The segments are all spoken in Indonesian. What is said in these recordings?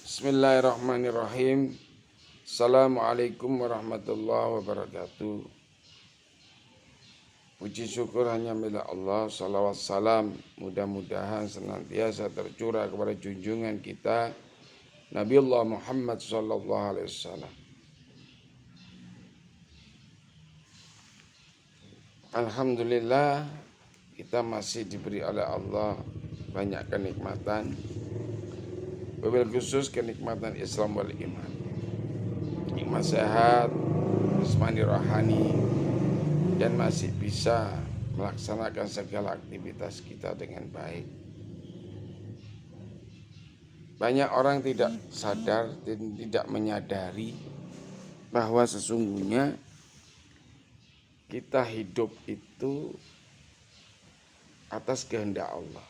Bismillahirrahmanirrahim. Assalamualaikum warahmatullahi wabarakatuh. Puji syukur hanya milik Allah. Salawat salam mudah-mudahan senantiasa tercurah kepada junjungan kita Nabiullah Muhammad sallallahu alaihi wasallam. Alhamdulillah, kita masih diberi oleh Allah banyak kenikmatan, wabil khusus kenikmatan Islam wal iman, nikmat sehat, jasmani rohani, dan masih bisa melaksanakan segala aktivitas kita dengan baik. Banyak orang tidak sadar dan tidak menyadari bahwa sesungguhnya kita hidup itu atas kehendak Allah.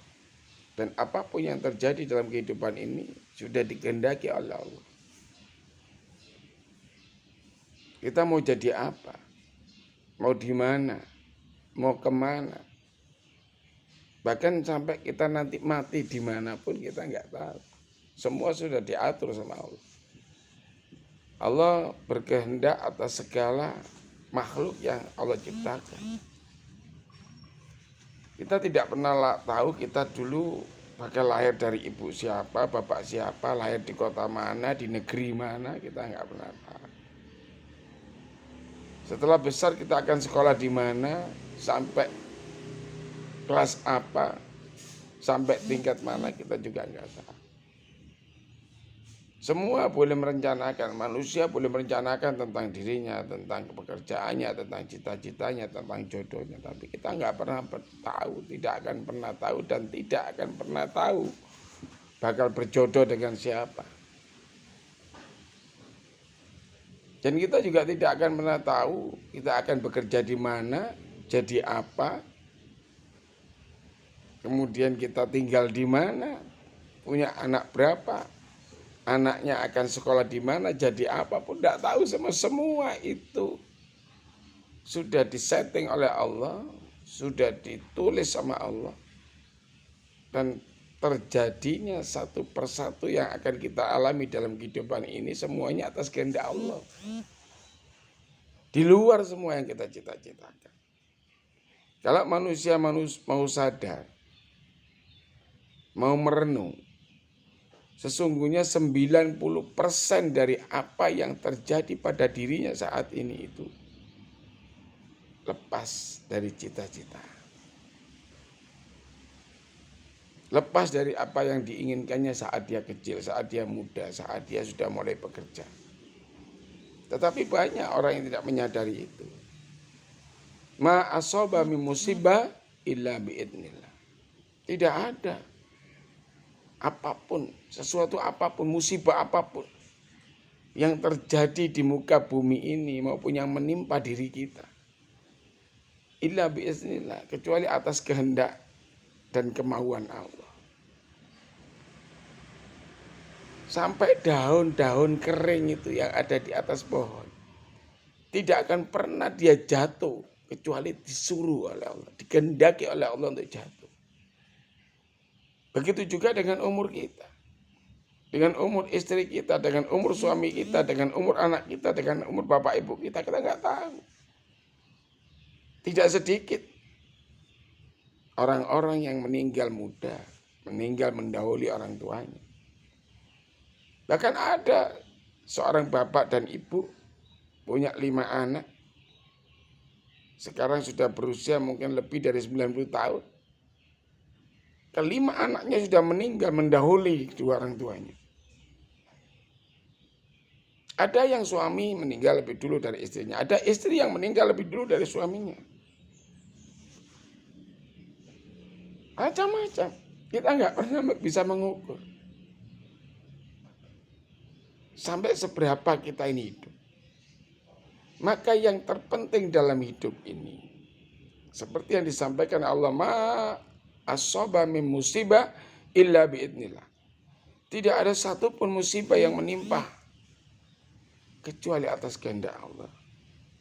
Dan apapun yang terjadi dalam kehidupan ini sudah dikehendaki oleh Allah. Kita mau jadi apa? Mau di mana? Mau kemana? Bahkan sampai kita nanti mati dimanapun kita nggak tahu. Semua sudah diatur sama Allah. Allah berkehendak atas segala makhluk yang Allah ciptakan. Kita tidak pernah tahu kita dulu bakal lahir dari ibu siapa, bapak siapa, lahir di kota mana, di negeri mana, kita nggak pernah tahu. Setelah besar kita akan sekolah di mana, sampai kelas apa, sampai tingkat mana kita juga nggak tahu. Semua boleh merencanakan, manusia boleh merencanakan tentang dirinya, tentang pekerjaannya, tentang cita-citanya, tentang jodohnya. Tapi kita nggak pernah tahu, tidak akan pernah tahu, dan tidak akan pernah tahu bakal berjodoh dengan siapa. Dan kita juga tidak akan pernah tahu kita akan bekerja di mana, jadi apa, kemudian kita tinggal di mana, punya anak berapa, anaknya akan sekolah di mana, jadi apa pun tidak tahu. Semua itu sudah disetting oleh Allah, sudah ditulis sama Allah, dan terjadinya satu persatu yang akan kita alami dalam kehidupan ini semuanya atas kehendak Allah. Di luar semua yang kita cita-citakan. Kalau manusia mau sadar, mau merenung, sesungguhnya 90% dari apa yang terjadi pada dirinya saat ini itu lepas dari cita-cita. Lepas dari apa yang diinginkannya saat dia kecil, saat dia muda, saat dia sudah mulai bekerja. Tetapi banyak orang yang tidak menyadari itu. Ma asaba min musibah illa biidznillah. Tidak ada apapun, sesuatu apapun, musibah apapun yang terjadi di muka bumi ini maupun yang menimpa diri kita, illa biiznillah, kecuali atas kehendak dan kemauan Allah. Sampai daun-daun kering itu yang ada di atas pohon tidak akan pernah dia jatuh kecuali disuruh oleh Allah, dikehendaki oleh Allah untuk jatuh. Begitu juga dengan umur kita, dengan umur istri kita, dengan umur suami kita, dengan umur anak kita, dengan umur bapak ibu kita nggak tahu. Tidak sedikit orang-orang yang meninggal muda, meninggal mendahului orang tuanya. Bahkan ada seorang bapak dan ibu punya 5 anak, sekarang sudah berusia mungkin lebih dari 90 tahun. Kelima anaknya sudah meninggal mendahului kedua orang tuanya. Ada yang suami meninggal lebih dulu dari istrinya. Ada istri yang meninggal lebih dulu dari suaminya. Macam-macam. Kita nggak pernah bisa mengukur sampai seberapa kita ini hidup. Maka yang terpenting dalam hidup ini, seperti yang disampaikan Allah, ma asaba min musibah illa biidznillah. Tidak ada satupun musibah yang menimpa kecuali atas kehendak Allah.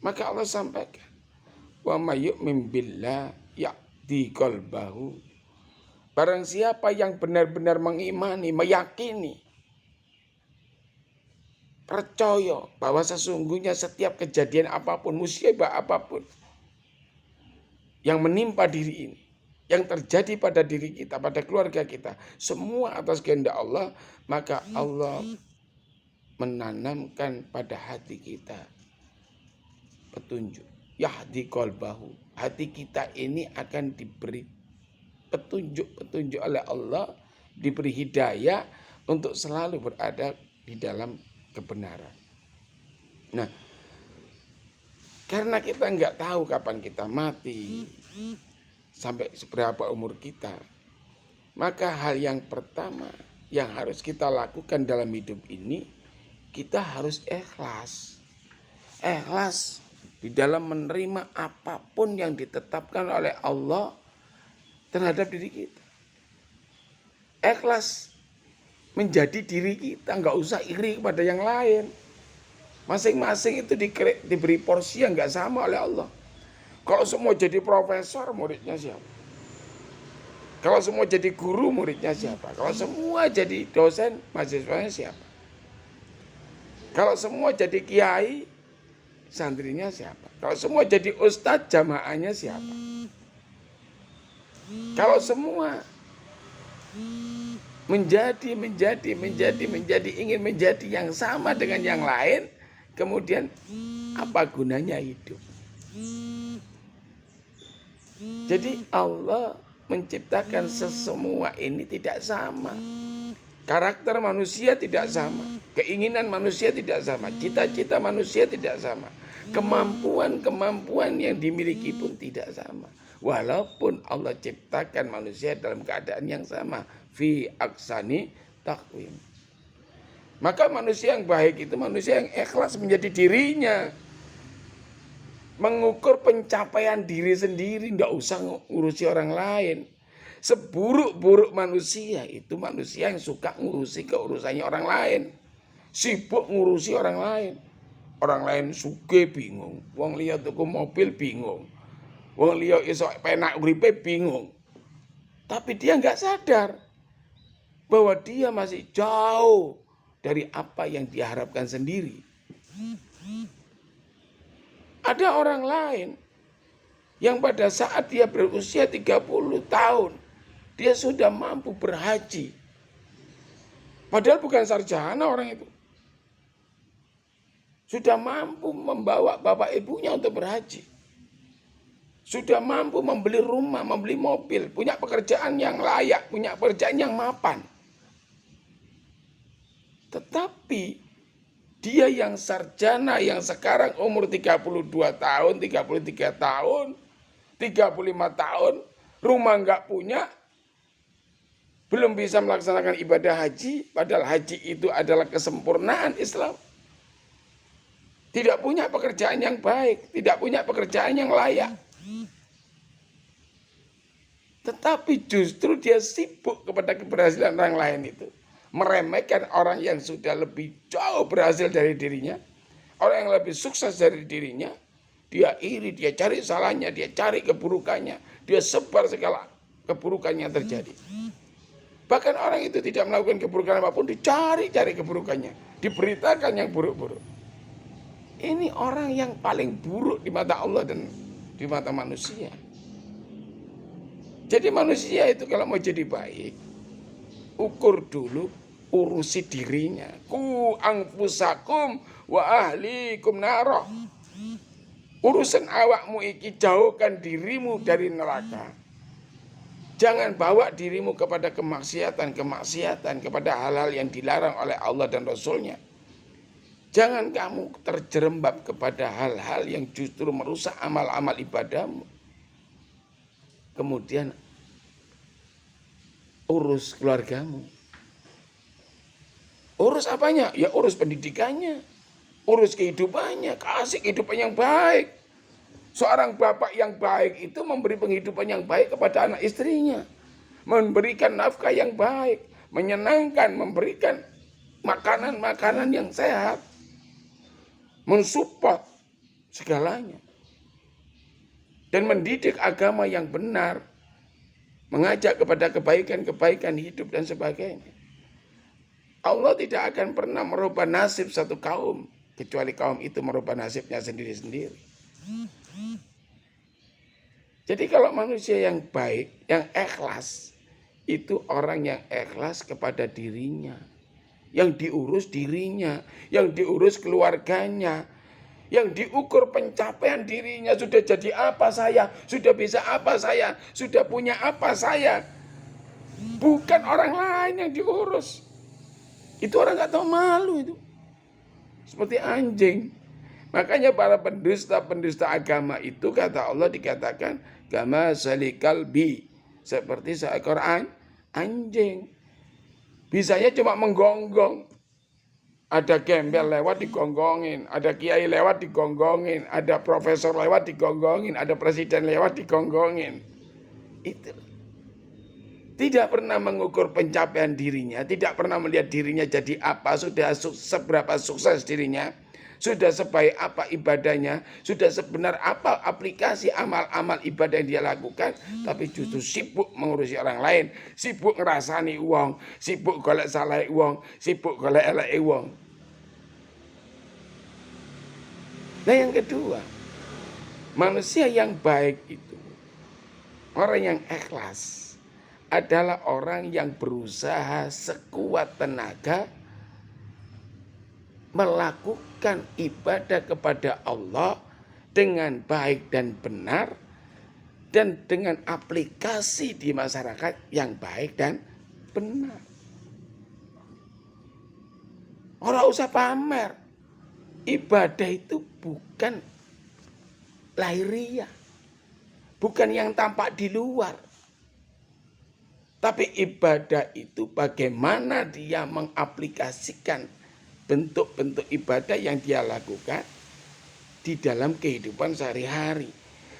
Maka Allah sampaikan, wa may yu'min billah ya'ti qalbahu. Barang siapa yang benar-benar mengimani, meyakini percaya bahwa sesungguhnya setiap kejadian apapun, musibah apapun yang menimpa diri ini, yang terjadi pada diri kita, pada keluarga kita, semua atas kehendak Allah, maka Allah menanamkan pada hati kita petunjuk. Yahdi qalbahu. Hati kita ini akan diberi petunjuk oleh Allah, diberi hidayah untuk selalu berada di dalam kebenaran. Nah, karena kita nggak tahu kapan kita mati, sampai seberapa umur kita, maka hal yang pertama yang harus kita lakukan dalam hidup ini, kita harus ikhlas. Ikhlas di dalam menerima apapun yang ditetapkan oleh Allah terhadap diri kita. Ikhlas menjadi diri kita, nggak usah iri kepada yang lain. Masing-masing itu diberi porsi yang nggak sama oleh Allah. Kalau semua jadi profesor, muridnya siapa? Kalau semua jadi guru, muridnya siapa? Kalau semua jadi dosen, mahasiswanya siapa? Kalau semua jadi kiai, santrinya siapa? Kalau semua jadi ustadz, jamaahnya siapa? Kalau semua menjadi ingin menjadi yang sama dengan yang lain, kemudian apa gunanya hidup? Jadi Allah menciptakan sesemua ini tidak sama. Karakter manusia tidak sama. Keinginan manusia tidak sama. Cita-cita manusia tidak sama. Kemampuan yang dimiliki pun tidak sama. Walaupun Allah ciptakan manusia dalam keadaan yang sama. Fi aksani takwim. Maka manusia yang baik itu manusia yang ikhlas menjadi dirinya. Mengukur pencapaian diri sendiri, tidak usah ngurusi orang lain. Seburuk-buruk manusia itu manusia yang suka ngurusi keurusannya orang lain. Sibuk ngurusi orang lain. Orang lain suge bingung. Wong liya tuku mobil bingung. Wong liya iso penak uripe bingung. Tapi dia nggak sadar bahwa dia masih jauh dari apa yang diharapkan sendiri. Ada orang lain yang pada saat dia berusia 30 tahun, dia sudah mampu berhaji. Padahal bukan sarjana orang itu. Sudah mampu membawa bapak ibunya untuk berhaji. Sudah mampu membeli rumah, membeli mobil, punya pekerjaan yang layak, punya pekerjaan yang mapan. Tetapi dia yang sarjana yang sekarang umur 32 tahun, 33 tahun, 35 tahun, rumah nggak punya, belum bisa melaksanakan ibadah haji, padahal haji itu adalah kesempurnaan Islam. Tidak punya pekerjaan yang baik, tidak punya pekerjaan yang layak. Tetapi justru dia sibuk kepada keberhasilan orang lain itu. Meremehkan orang yang sudah lebih jauh berhasil dari dirinya, orang yang lebih sukses dari dirinya. Dia iri, dia cari salahnya, dia cari keburukannya, dia sebar segala keburukan yang terjadi. Bahkan orang itu tidak melakukan keburukan apapun, dicari keburukannya, diberitakan yang buruk-buruk. Ini orang yang paling buruk di mata Allah dan di mata manusia. Jadi manusia itu kalau mau jadi baik, ukur dulu, urusi dirinya. Ku anfusakum wa ahlikum naroh. Urusan awakmu iki, jauhkan dirimu dari neraka. Jangan bawa dirimu kepada kemaksiatan, kepada hal-hal yang dilarang oleh Allah dan Rasulnya. Jangan kamu terjerembab kepada hal-hal yang justru merusak amal-amal ibadahmu. Kemudian urus keluargamu. Urus apanya? Ya urus pendidikannya. Urus kehidupannya. Kasih kehidupan yang baik. Seorang bapak yang baik itu memberi penghidupan yang baik kepada anak istrinya. Memberikan nafkah yang baik. Menyenangkan, memberikan makanan-makanan yang sehat. Mensupport segalanya. Dan mendidik agama yang benar. Mengajak kepada kebaikan-kebaikan hidup dan sebagainya. Allah tidak akan pernah merubah nasib satu kaum, kecuali kaum itu merubah nasibnya sendiri-sendiri. Jadi kalau manusia yang baik, yang ikhlas, itu orang yang ikhlas kepada dirinya. Yang diurus dirinya, yang diurus keluarganya, yang diukur pencapaian dirinya. Sudah jadi apa saya, sudah bisa apa saya, sudah punya apa saya. Bukan orang lain yang diurus. Itu orang gak tahu malu itu. Seperti anjing. Makanya para pendusta agama itu kata Allah dikatakan kama salikal bi, seperti seekor anjing. Bisanya cuma menggonggong. Ada gembel lewat digonggongin, ada kiai lewat digonggongin, ada profesor lewat digonggongin, ada presiden lewat digonggongin. Itu. Tidak pernah mengukur pencapaian dirinya, tidak pernah melihat dirinya jadi apa, sudah seberapa sukses dirinya, sudah sebaik apa ibadahnya, sudah sebenar apa aplikasi amal-amal ibadah yang dia lakukan, tapi justru sibuk mengurusi orang lain, sibuk ngerasani uang, sibuk golek salah uang, sibuk golek elek uang. Nah yang kedua, manusia yang baik itu, orang yang ikhlas, adalah orang yang berusaha sekuat tenaga melakukan ibadah kepada Allah dengan baik dan benar dan dengan aplikasi di masyarakat yang baik dan benar. Orang usah pamer. Ibadah itu bukan lahiriah, bukan yang tampak di luar. Tapi ibadah itu bagaimana dia mengaplikasikan bentuk-bentuk ibadah yang dia lakukan di dalam kehidupan sehari-hari.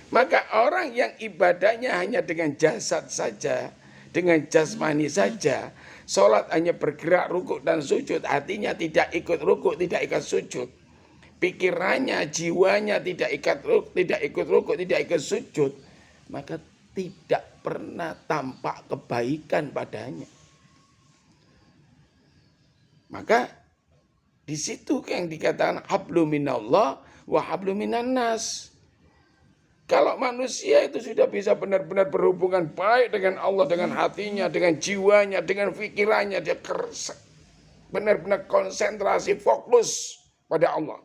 Maka orang yang ibadahnya hanya dengan jasad saja, dengan jasmani saja, sholat hanya bergerak rukuk dan sujud, hatinya tidak ikut rukuk, tidak ikut sujud, pikirannya, jiwanya tidak ikut rukuk, tidak ikut sujud, maka tidak pernah tampak kebaikan padanya. Maka di situ yang dikatakan hablu minallah wa hablu minan nas. Kalau manusia itu sudah bisa benar-benar berhubungan baik dengan Allah, dengan hatinya, dengan jiwanya, dengan pikirannya, dia benar-benar konsentrasi, fokus pada Allah.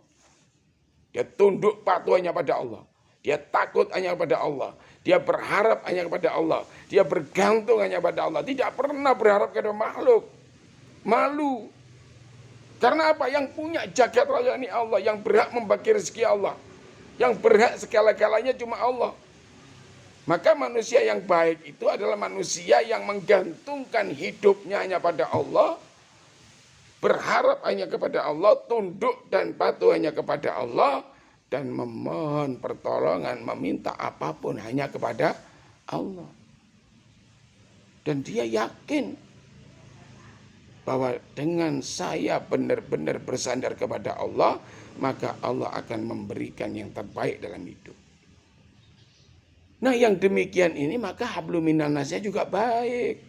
Dia tunduk patuh hanya pada Allah. Dia takut hanya kepada Allah. Dia berharap hanya kepada Allah. Dia bergantung hanya pada Allah. Tidak pernah berharap kepada makhluk. Malu. Karena apa? Yang punya jagat raya ini Allah. Yang berhak membagi rezeki Allah. Yang berhak segala-galanya cuma Allah. Maka manusia yang baik itu adalah manusia yang menggantungkan hidupnya hanya pada Allah. Berharap hanya kepada Allah. Tunduk dan patuh hanya kepada Allah. Dan memohon pertolongan, meminta apapun hanya kepada Allah. Dan dia yakin bahwa dengan saya benar-benar bersandar kepada Allah, maka Allah akan memberikan yang terbaik dalam hidup. Nah yang demikian ini maka hablum minan nasnya juga baik.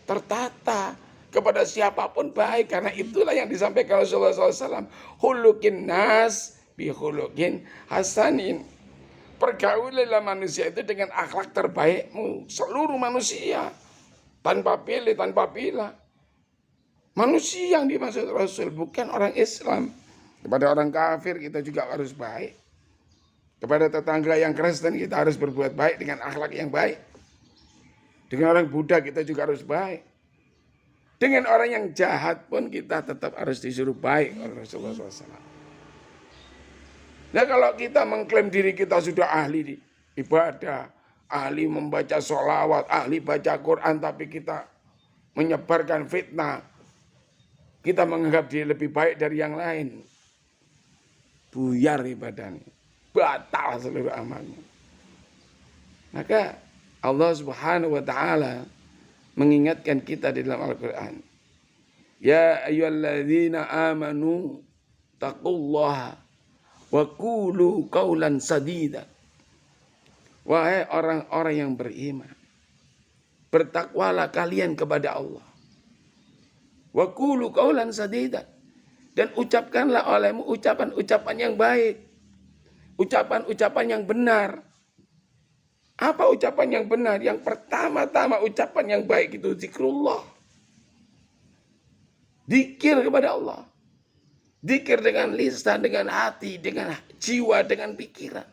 Tertata kepada siapapun baik. Karena itulah yang disampaikan Rasulullah SAW. Hulukin nas bihulukin hasanin. Pergaulilah manusia itu dengan akhlak terbaikmu. Seluruh manusia. Tanpa pilih, tanpa pilah. Manusia yang dimaksud Rasul bukan orang Islam. Kepada orang kafir kita juga harus baik. Kepada tetangga yang Kristen kita harus berbuat baik dengan akhlak yang baik. Dengan orang Buddha kita juga harus baik. Dengan orang yang jahat pun kita tetap harus disuruh baik oleh Rasulullah SAW. Nah kalau kita mengklaim diri kita sudah ahli di ibadah, ahli membaca sholawat, ahli baca Quran, tapi kita menyebarkan fitnah, kita menganggap dia lebih baik dari yang lain, buyar ibadahnya, batal seluruh amalnya. Maka Allah Subhanahu wa taala mengingatkan kita di dalam Al-Qur'an. Ya ayyuhalladzina amanu taqullaha wa qulu qaulan sadida. Wahai orang-orang yang beriman, bertakwalah kalian kepada Allah. Wa qulu qaulan sadida. Dan ucapkanlah olehmu ucapan-ucapan yang baik. Ucapan-ucapan yang benar. Apa ucapan yang benar? Yang pertama-tama ucapan yang baik itu zikrullah. Zikir kepada Allah. Zikir dengan lisan, dengan hati, dengan jiwa, dengan pikiran.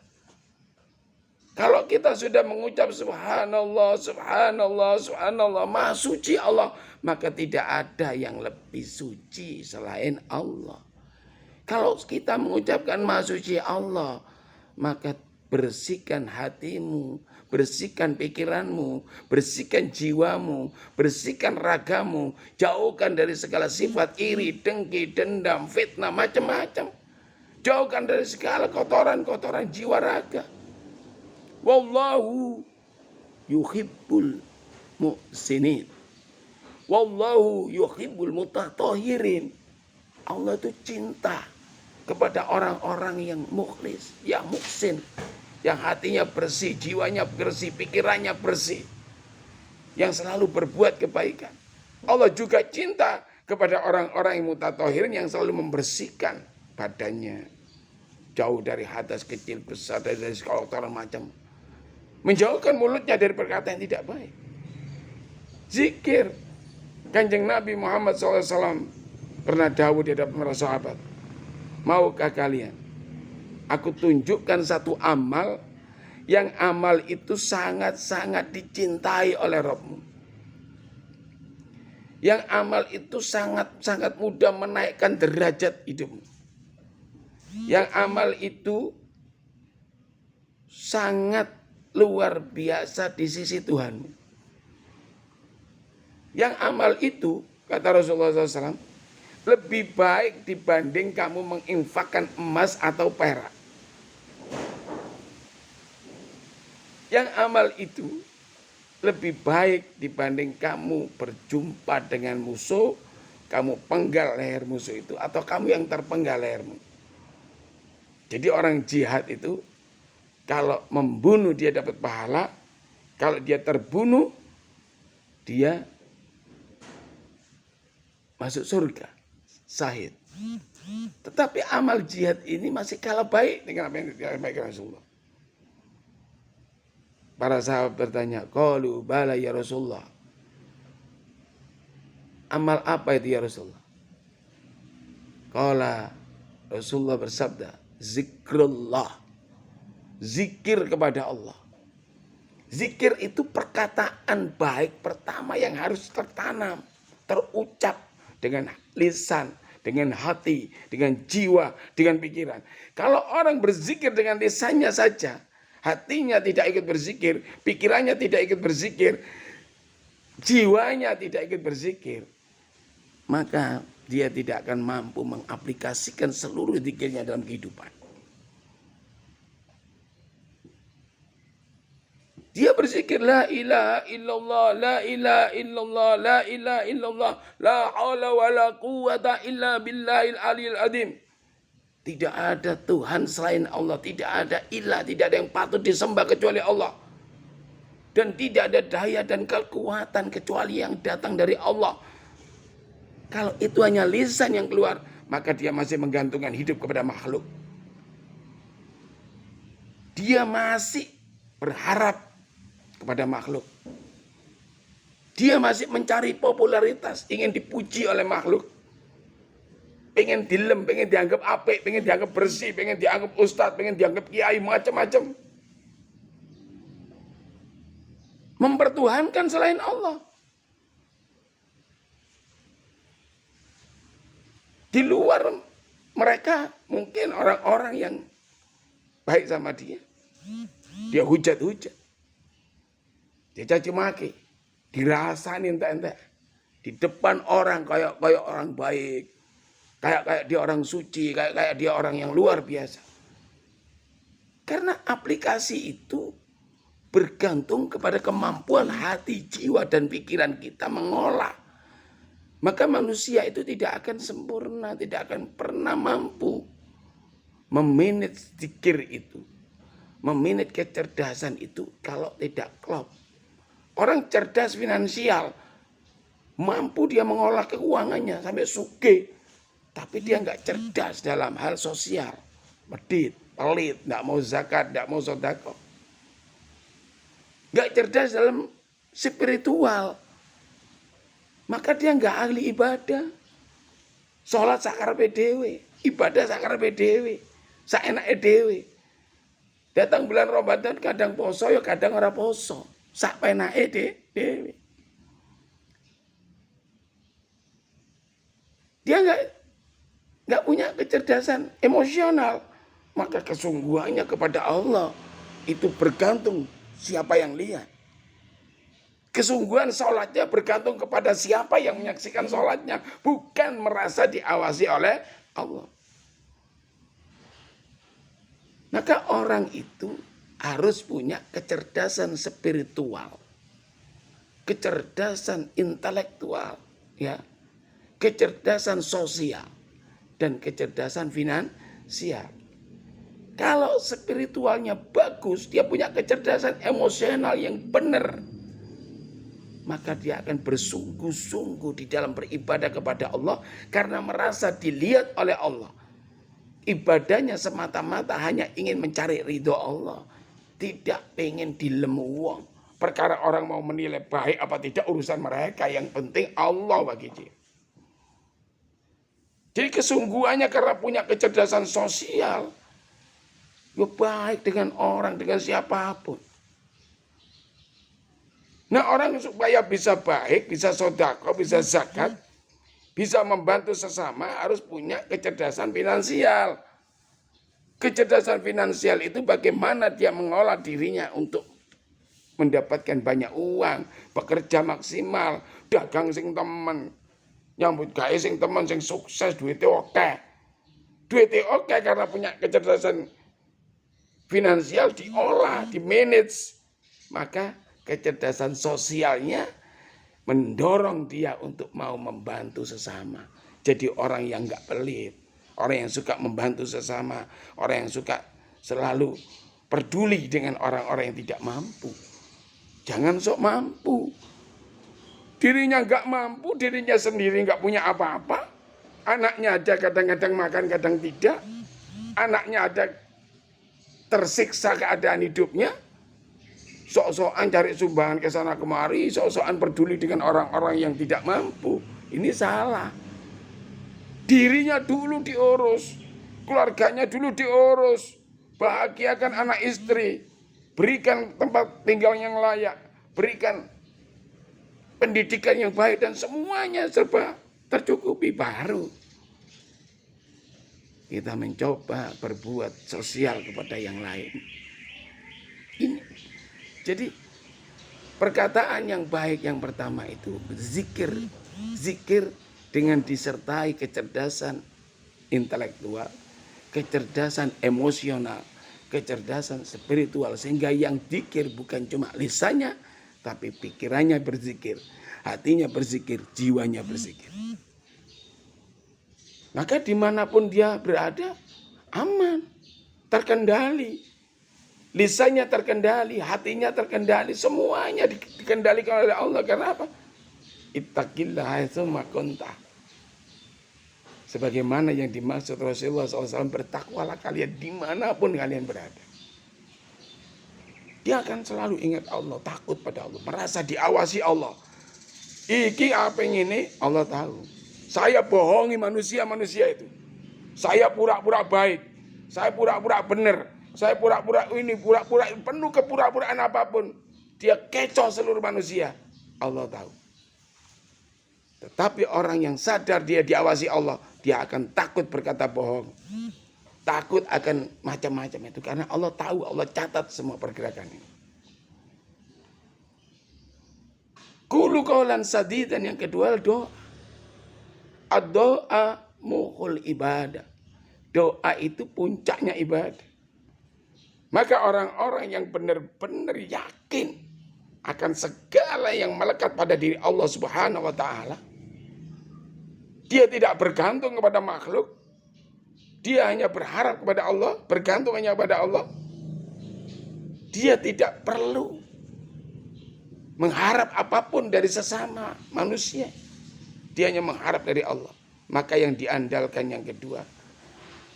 Kalau kita sudah mengucap subhanallah, subhanallah, subhanallah, maha suci Allah, maka tidak ada yang lebih suci selain Allah. Kalau kita mengucapkan maha suci Allah, maka bersihkan hatimu, bersihkan pikiranmu, bersihkan jiwamu, bersihkan ragamu, jauhkan dari segala sifat iri, dengki, dendam, fitnah, macam-macam. Jauhkan dari segala kotoran-kotoran jiwa raga. Wallahu yuhibbul muhsinin. Wallahu yuhibbul mutatahhirin. Allah itu cinta kepada orang-orang yang mukhlis, yang muhsin, yang hatinya bersih, jiwanya bersih, pikirannya bersih, yang selalu berbuat kebaikan. Allah juga cinta kepada orang-orang yang mutatahhirin, yang selalu membersihkan badannya, jauh dari hadas kecil besar, dari kotoran macam. Menjauhkan mulutnya dari perkataan yang tidak baik. Zikir. Kanjeng Nabi Muhammad SAW pernah dawuh di hadapan para sahabat, maukah kalian aku tunjukkan satu amal, yang amal itu sangat-sangat dicintai oleh Rabbmu, yang amal itu sangat-sangat mudah menaikkan derajat hidupmu, yang amal itu sangat luar biasa di sisi Tuhan. Yang amal itu, kata Rasulullah SAW, lebih baik dibanding kamu menginfakkan emas atau perak. Yang amal itu lebih baik dibanding kamu berjumpa dengan musuh, kamu penggal leher musuh itu, atau kamu yang terpenggal lehermu. Jadi orang jihad itu, kalau membunuh dia dapat pahala, kalau dia terbunuh, dia masuk surga, syahid. Tetapi amal jihad ini masih kalah baik dengan apa yang disampaikan Rasulullah. Para sahabat bertanya, qalu bala ya Rasulullah. Amal apa itu ya Rasulullah? Qala, Rasulullah bersabda, zikrullah. Zikir kepada Allah. Zikir itu perkataan baik pertama yang harus tertanam, terucap dengan lisan, dengan hati, dengan jiwa, dengan pikiran. Kalau orang berzikir dengan lisannya saja, hatinya tidak ikut berzikir, pikirannya tidak ikut berzikir, jiwanya tidak ikut berzikir, maka dia tidak akan mampu mengaplikasikan seluruh zikirnya dalam kehidupan. Dia berzikir la ilaha illallah, la ilaha illallah, la ilaha illallah, la haula wa la quwata illa billahil aliyil azim. Tidak ada Tuhan selain Allah, tidak ada ilah, tidak ada yang patut disembah kecuali Allah. Dan tidak ada daya dan kekuatan kecuali yang datang dari Allah. Kalau itu hanya lisan yang keluar, maka dia masih menggantungkan hidup kepada makhluk. Dia masih berharap kepada makhluk. Dia masih mencari popularitas, ingin dipuji oleh makhluk. Pengen dilem, pengen dianggap apik, pengen dianggap bersih, pengen dianggap ustadz, pengen dianggap kiai, macam-macam. Mempertuhankan selain Allah. Di luar mereka mungkin orang-orang yang baik sama dia. Dia hujat-hujat. Dia caci maki, dirasain ente-ente di depan orang kayak orang baik, kayak dia orang suci, kayak dia orang yang luar biasa. Karena aplikasi itu bergantung kepada kemampuan hati, jiwa dan pikiran kita mengolah. Maka manusia itu tidak akan sempurna, tidak akan pernah mampu memanage zikir itu, memanage kecerdasan itu kalau tidak klop. Orang cerdas finansial Mampu dia mengolah keuangannya sampai sugih. Tapi dia nggak cerdas dalam hal sosial. Medit, pelit, nggak mau zakat, nggak mau sedekah. Nggak cerdas dalam spiritual. Maka dia nggak ahli ibadah. Sholat sakarepe dhewe, ibadah sakarepe dhewe, saenake dhewe. Datang bulan Ramadan kadang poso ya kadang ora poso. Sak penake dhewe. Dia nggak punya kecerdasan emosional. Maka kesungguhannya kepada Allah itu bergantung siapa yang lihat. Kesungguhan sholatnya bergantung kepada siapa yang menyaksikan sholatnya. Bukan merasa diawasi oleh Allah. Maka orang itu harus punya kecerdasan spiritual. Kecerdasan intelektual. Ya, kecerdasan sosial. Dan kecerdasan finansial. Kalau spiritualnya bagus, dia punya kecerdasan emosional yang benar. Maka dia akan bersungguh-sungguh di dalam beribadah kepada Allah karena merasa dilihat oleh Allah. Ibadahnya semata-mata hanya ingin mencari ridho Allah. Tidak pengen dilemu wong. Perkara orang mau menilai baik apa tidak urusan mereka. Yang penting Allah bagi dia. Jadi kesungguhannya karena punya kecerdasan sosial. Ya baik dengan orang, dengan siapapun. Nah orang supaya bisa baik, bisa sedekah, bisa zakat, bisa membantu sesama harus punya kecerdasan finansial. Kecerdasan finansial itu bagaimana dia mengolah dirinya untuk mendapatkan banyak uang, bekerja maksimal, dagang sing temen, nyambut gawe sing temen sing sukses, duitnya oke. Duitnya oke karena punya kecerdasan finansial diolah, di-manage. Maka kecerdasan sosialnya mendorong dia untuk mau membantu sesama. Jadi orang yang gak pelit, orang yang suka membantu sesama, orang yang suka selalu peduli dengan orang-orang yang tidak mampu. Jangan sok mampu. Dirinya gak mampu, dirinya sendiri gak punya apa-apa. Anaknya ada kadang-kadang makan, kadang tidak. Anaknya ada tersiksa keadaan hidupnya. Sok-sokan cari sumbangan ke sana kemari, sok-sokan peduli dengan orang-orang yang tidak mampu. Ini salah. Dirinya dulu diurus, keluarganya dulu diurus, bahagiakan anak istri, berikan tempat tinggal yang layak, berikan pendidikan yang baik dan semuanya serba tercukupi baru. Kita mencoba berbuat sosial kepada yang lain. Ini. Jadi perkataan yang baik yang pertama itu zikir. Zikir dengan disertai kecerdasan intelektual, kecerdasan emosional, kecerdasan spiritual. Sehingga yang zikir bukan cuma lisannya, tapi pikirannya berzikir, hatinya berzikir, jiwanya berzikir. Maka dimanapun dia berada, aman, terkendali. Lisannya terkendali, hatinya terkendali, semuanya dikendalikan oleh Allah. Karena apa? Ittaqillah haitsu ma kunta. Sebagaimana yang dimaksud Rasulullah SAW, bertakwalah kalian dimanapun kalian berada. Dia akan selalu ingat Allah, takut pada Allah, merasa diawasi Allah. Iki apa yang ini Allah tahu. Saya bohongi manusia-manusia itu. Saya pura-pura baik. Saya pura-pura benar. Saya pura-pura ini, pura-pura penuh kepura-puraan apapun. Dia kecoh seluruh manusia. Allah tahu. Tetapi orang yang sadar dia diawasi Allah, dia akan takut berkata bohong. Takut akan macam-macam itu. Karena Allah tahu, Allah catat semua pergerakan ini. Qulu qawlan sadidan, yang kedua doa. Ad-doa mukhul ibadah. Doa itu puncaknya ibadah. Maka orang-orang yang benar-benar yakin akan segala yang melekat pada diri Allah Subhanahu wa taala. Dia tidak bergantung kepada makhluk. Dia hanya berharap kepada Allah, bergantung hanya kepada Allah. Dia tidak perlu mengharap apapun dari sesama manusia. Dia hanya mengharap dari Allah. Maka yang diandalkan yang kedua,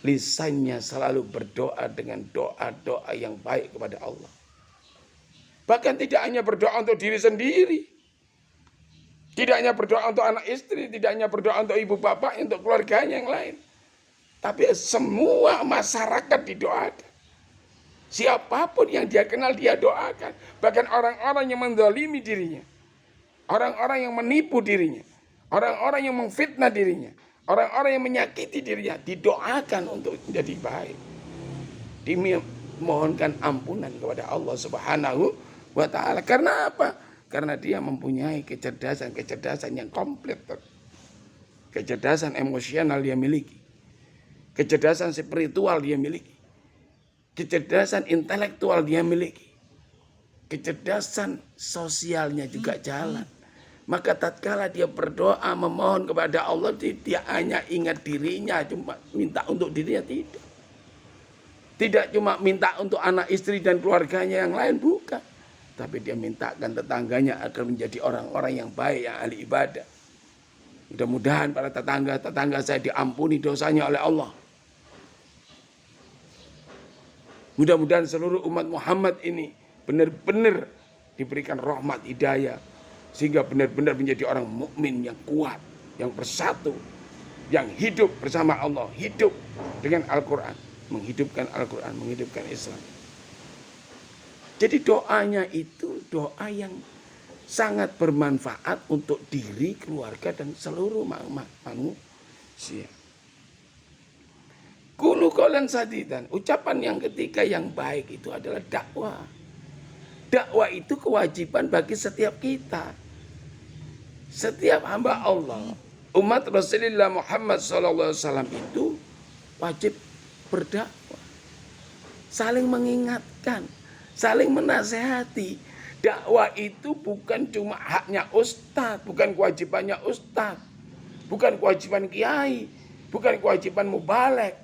lisannya selalu berdoa dengan doa-doa yang baik kepada Allah. Bahkan tidak hanya berdoa untuk diri sendiri. Tidak hanya berdoa untuk anak istri, tidak hanya berdoa untuk ibu bapak, untuk keluarganya yang lain. Tapi semua masyarakat didoakan. Siapapun yang dia kenal dia doakan. Bahkan orang-orang yang menzalimi dirinya. Orang-orang yang menipu dirinya. Orang-orang yang memfitnah dirinya. Orang-orang yang menyakiti dirinya. Didoakan untuk menjadi baik. Dimohonkan ampunan kepada Allah Subhanahu wa ta'ala. Karena apa? Karena dia mempunyai kecerdasan yang komplit. Kecerdasan emosional dia miliki. Kecerdasan spiritual dia miliki. Kecerdasan intelektual dia miliki. Kecerdasan sosialnya juga jalan. Maka tatkala dia berdoa memohon kepada Allah, dia hanya ingat dirinya, cuma minta untuk dirinya, tidak. Tidak cuma minta untuk anak istri dan keluarganya yang lain, bukan. Tapi dia mintakan tetangganya agar menjadi orang-orang yang baik, yang ahli ibadah. Mudah-mudahan para tetangga saya diampuni dosanya oleh Allah. Mudah-mudahan seluruh umat Muhammad ini benar-benar diberikan rahmat hidayah. Sehingga benar-benar menjadi orang mukmin yang kuat, yang bersatu, yang hidup bersama Allah, hidup dengan Al-Quran. Menghidupkan Al-Quran, menghidupkan Islam. Jadi doanya itu doa yang sangat bermanfaat untuk diri, keluarga, dan seluruh manusia. Qulu qawlan sadidan. Ucapan yang ketiga yang baik itu adalah dakwah. Dakwah itu kewajiban bagi setiap kita. Setiap hamba Allah, umat Rasulullah Muhammad SAW itu wajib berdakwah. Saling mengingatkan, saling menasehati. Dakwah itu bukan cuma haknya ustadz, bukan kewajibannya ustadz, bukan kewajiban kiai, bukan kewajiban mubalek,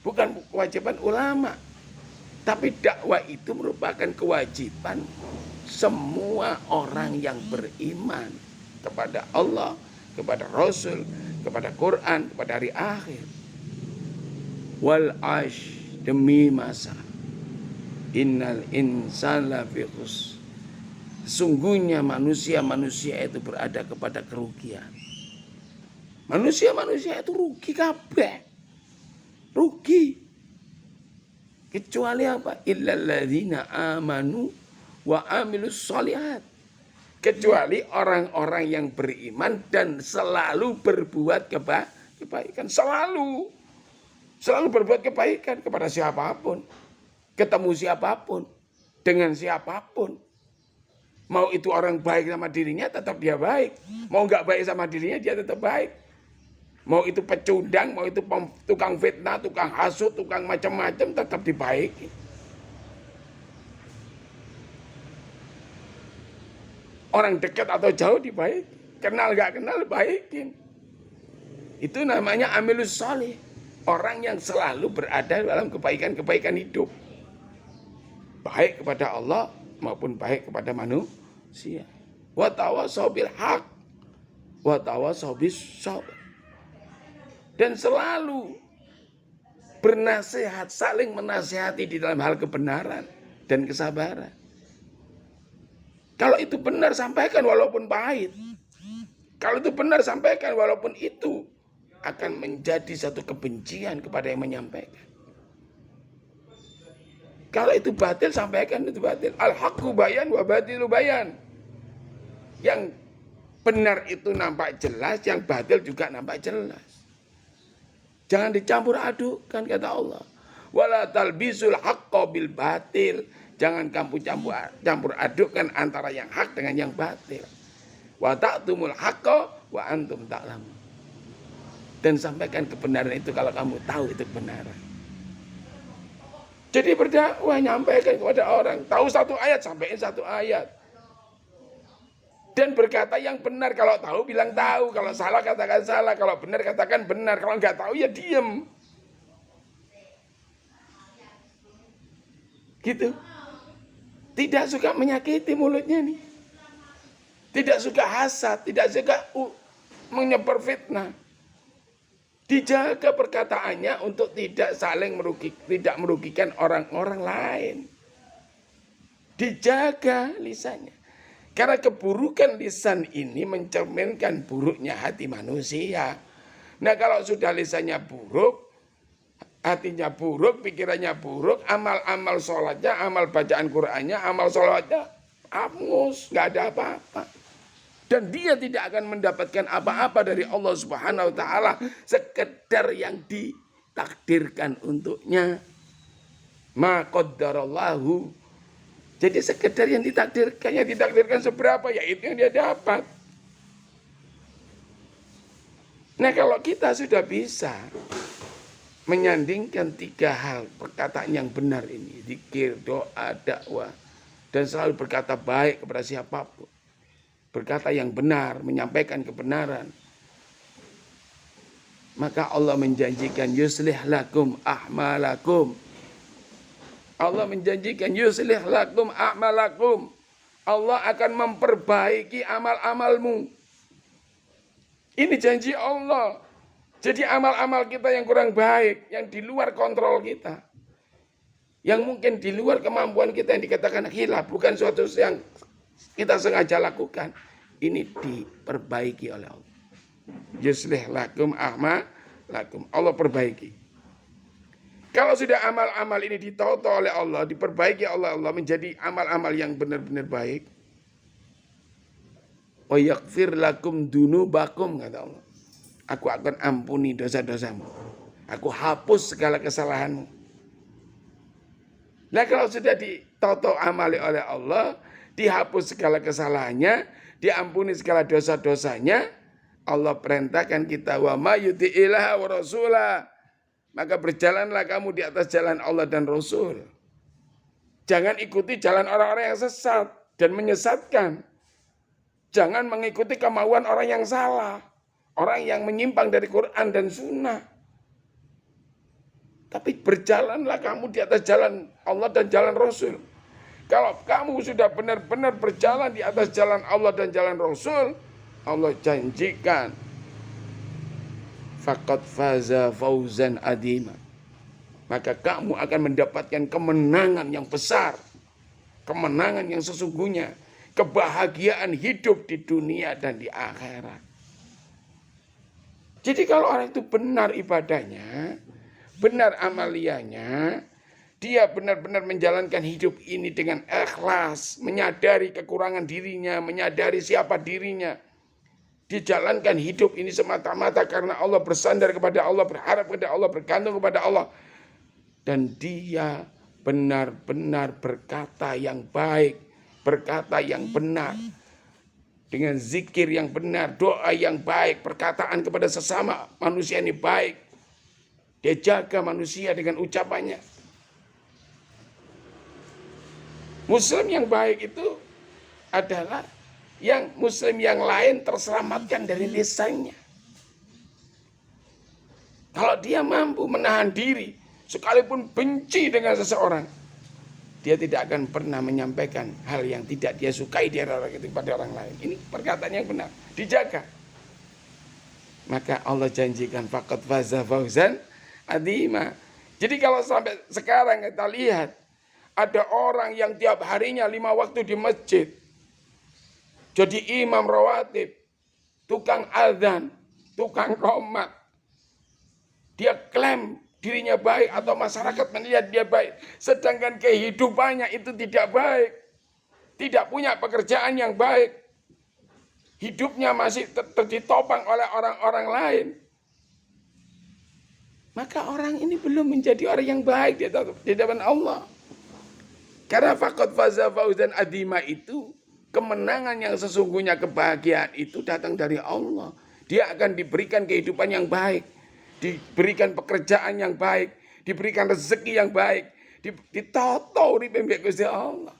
bukan kewajiban ulama. Tapi dakwah itu merupakan kewajiban semua orang yang beriman kepada Allah, kepada Rasul, kepada Quran, kepada hari akhir. Wal ash, demi masa. Innal insana fi khusr. Sesungguhnya manusia itu berada kepada kerugian. Manusia itu rugi kabeh. Rugi. Kecuali apa? Illalladzina amanu wa amilus sholihat. Kecuali orang-orang yang beriman dan selalu berbuat kebaikan. Selalu berbuat kebaikan kepada siapapun. Ketemu siapapun. Dengan siapapun. Mau itu orang baik sama dirinya tetap dia baik. Mau gak baik sama dirinya dia tetap baik. Mau itu pecundang, mau itu tukang fitnah, tukang hasut, tukang macam-macam tetap dibaiki. Orang dekat atau jauh dibaik, kenal gak kenal baikin. Itu namanya amilus sholih. Orang yang selalu berada dalam kebaikan-kebaikan hidup. Baik kepada Allah maupun baik kepada manusia. Wa tawassaw bil haq wa tawassaw bis sabr. Dan selalu bernasihat, saling menasihati di dalam hal kebenaran dan kesabaran. Kalau itu benar sampaikan walaupun pahit. Kalau itu benar sampaikan walaupun itu akan menjadi satu kebencian kepada yang menyampaikan. Kalau itu batil sampaikan itu batil. Al-haqqu bayan wa batilu bayan. Yang benar itu nampak jelas, yang batil juga nampak jelas. Jangan dicampur adukkan kata Allah. Wala talbisul haqqo bil batil. Jangan kamu campur adukkan antara yang hak dengan yang batil. Wa ta'tumul haqqo wa antum ta'lamun. Dan sampaikan kebenaran itu kalau kamu tahu itu kebenaran. Jadi berdakwah, nyampaikan kepada orang. Tahu satu ayat, sampaikan satu ayat. Dan berkata yang benar. Kalau tahu bilang tahu. Kalau salah katakan salah. Kalau benar katakan benar. Kalau nggak tahu ya diem. Gitu. Tidak suka menyakiti mulutnya nih. Tidak suka hasad. Tidak suka menyebar fitnah. Dijaga perkataannya untuk tidak saling tidak merugikan orang-orang lain. Dijaga lisannya. Karena keburukan lisan ini mencerminkan buruknya hati manusia. Nah, kalau sudah lisannya buruk, hatinya buruk, pikirannya buruk, amal-amal sholatnya, amal bacaan Qur'annya, amal sholatnya hangus, nggak ada apa-apa. Dan dia tidak akan mendapatkan apa-apa dari Allah Subhanahu wa Ta'ala, sekedar yang ditakdirkan untuknya. Ma qaddarallahu. Jadi sekedar yang ditakdirkan seberapa, ya itu yang dia dapat. Nah, kalau kita sudah bisa menyandingkan 3 hal perkataan yang benar ini, zikir, doa, dakwah, dan selalu berkata baik kepada siapapun, berkata yang benar, menyampaikan kebenaran, maka Allah menjanjikan yuslih lakum a'malakum. Allah menjanjikan yuslih lakum a'malakum. Allah akan memperbaiki amal-amalmu. Ini janji Allah. Jadi amal-amal kita yang kurang baik, yang di luar kontrol kita, yang mungkin di luar kemampuan kita, yang dikatakan hilaf, bukan suatu yang kita sengaja lakukan, ini diperbaiki oleh Allah. Yuslih lakum a'malakum. Allah perbaiki. Kalau sudah amal-amal ini ditata oleh Allah, diperbaiki oleh Allah menjadi amal-amal yang benar-benar baik, wa yaghfir lakum dunubakum, kata Allah. Aku akan ampuni dosa-dosamu. Aku hapus segala kesalahanmu. Nah, kalau sudah ditata amali oleh Allah, dihapus segala kesalahannya, diampuni segala dosa-dosanya, Allah perintahkan kita, wa ma yuti'illaha wa rasulah. Maka berjalanlah kamu di atas jalan Allah dan Rasul. Jangan ikuti jalan orang-orang yang sesat dan menyesatkan. Jangan mengikuti kemauan orang yang salah, orang yang menyimpang dari Quran dan Sunnah. Tapi berjalanlah kamu di atas jalan Allah dan jalan Rasul. Kalau kamu sudah benar-benar berjalan di atas jalan Allah dan jalan Rasul, Allah janjikan, faqad faza fauzan adima. Maka kamu akan mendapatkan kemenangan yang besar, kemenangan yang sesungguhnya, kebahagiaan hidup di dunia dan di akhirat. Jadi kalau orang itu benar ibadahnya, benar amaliannya, dia benar-benar menjalankan hidup ini dengan ikhlas, menyadari kekurangan dirinya, menyadari siapa dirinya. Dijalankan hidup ini semata-mata karena Allah, bersandar kepada Allah, berharap kepada Allah, bergantung kepada Allah. Dan dia benar-benar berkata yang baik, berkata yang benar, dengan zikir yang benar, doa yang baik, perkataan kepada sesama manusia ini baik. Dia jaga manusia dengan ucapannya. Muslim yang baik itu adalah yang muslim yang lain terselamatkan dari lisannya. Kalau dia mampu menahan diri, sekalipun benci dengan seseorang, dia tidak akan pernah menyampaikan hal yang tidak dia sukai di orang itu kepada orang lain. Ini perkataan yang benar, dijaga. Maka Allah janjikan faqad faza fauzan adima. Jadi kalau sampai sekarang kita lihat, ada orang yang tiap harinya 5 waktu di masjid, jadi imam rawatib, tukang azan, tukang qomat. Dia klaim dirinya baik atau masyarakat melihat dia baik. Sedangkan kehidupannya itu tidak baik. Tidak punya pekerjaan yang baik. Hidupnya masih ditopang oleh orang-orang lain. Maka orang ini belum menjadi orang yang baik di hadapan Allah. Karena faqad faza fauzan adima itu, kemenangan yang sesungguhnya, kebahagiaan itu datang dari Allah. Dia akan diberikan kehidupan yang baik, diberikan pekerjaan yang baik, diberikan rezeki yang baik, ditata uripe mbek Gusti Allah.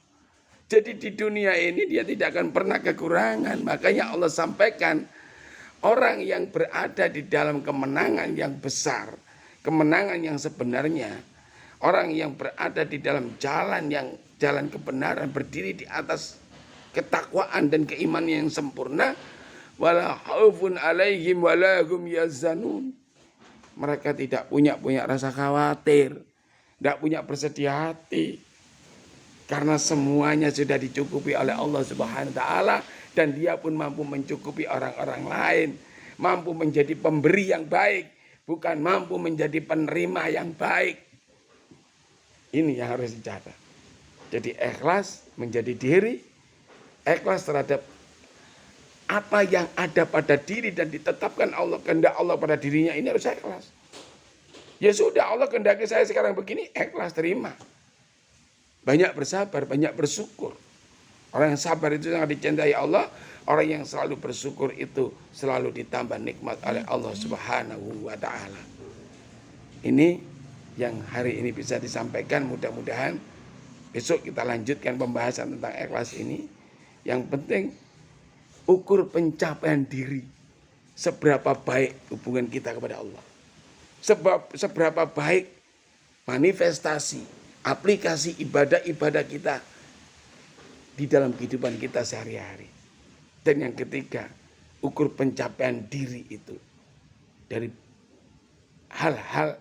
Jadi di dunia ini dia tidak akan pernah kekurangan. Makanya Allah sampaikan, orang yang berada di dalam kemenangan yang besar, kemenangan yang sebenarnya, orang yang berada di dalam jalan kebenaran, berdiri di atas ketakwaan dan keimanan yang sempurna, wala khaufun 'alaihim wala hum yahzanun. Mereka tidak punya rasa khawatir, tidak punya bersedih hati. Karena semuanya sudah dicukupi oleh Allah Subhanahu wa taala dan dia pun mampu mencukupi orang-orang lain, mampu menjadi pemberi yang baik, bukan mampu menjadi penerima yang baik. Ini yang harus dicatat. Jadi ikhlas menjadi diri, ikhlas terhadap apa yang ada pada diri dan ditetapkan Allah, kehendak Allah pada dirinya, ini harus ikhlas. Ya sudah, Allah kehendaki saya sekarang begini, ikhlas terima. Banyak bersabar, banyak bersyukur. Orang yang sabar itu sangat dicintai Allah. Orang yang selalu bersyukur itu selalu ditambah nikmat oleh Allah Subhanahu wa ta'ala. Ini yang hari ini bisa disampaikan. Mudah-mudahan besok kita lanjutkan pembahasan tentang ikhlas ini. Yang penting ukur pencapaian diri. Seberapa baik hubungan kita kepada Allah. Seberapa baik manifestasi aplikasi ibadah-ibadah kita di dalam kehidupan kita sehari-hari. Dan yang ketiga, ukur pencapaian diri itu dari hal-hal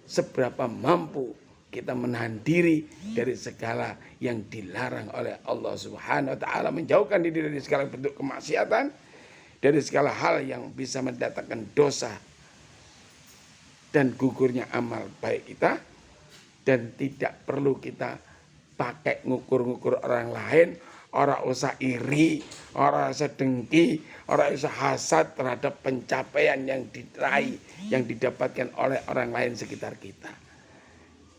seberapa mampu kita menahan diri dari segala yang dilarang oleh Allah Subhanahu wa taala, menjauhkan diri dari segala bentuk kemaksiatan, dari segala hal yang bisa mendatangkan dosa dan gugurnya amal baik kita. Dan tidak perlu kita pakai ngukur-ngukur orang lain. Orang usah iri, orang usah dengki, orang usah hasad terhadap pencapaian yang diraih, yang didapatkan oleh orang lain sekitar kita.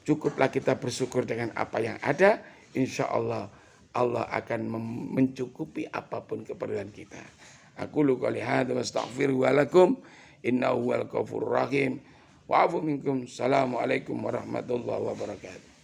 Cukuplah kita bersyukur dengan apa yang ada. Insya Allah, Allah akan mencukupi apapun keperluan kita. Aku qouli hadza wa astaghfiru lakum innahu huwal ghafurur rahim. Wa'afu minkum. Assalamualaikum warahmatullahi wabarakatuh.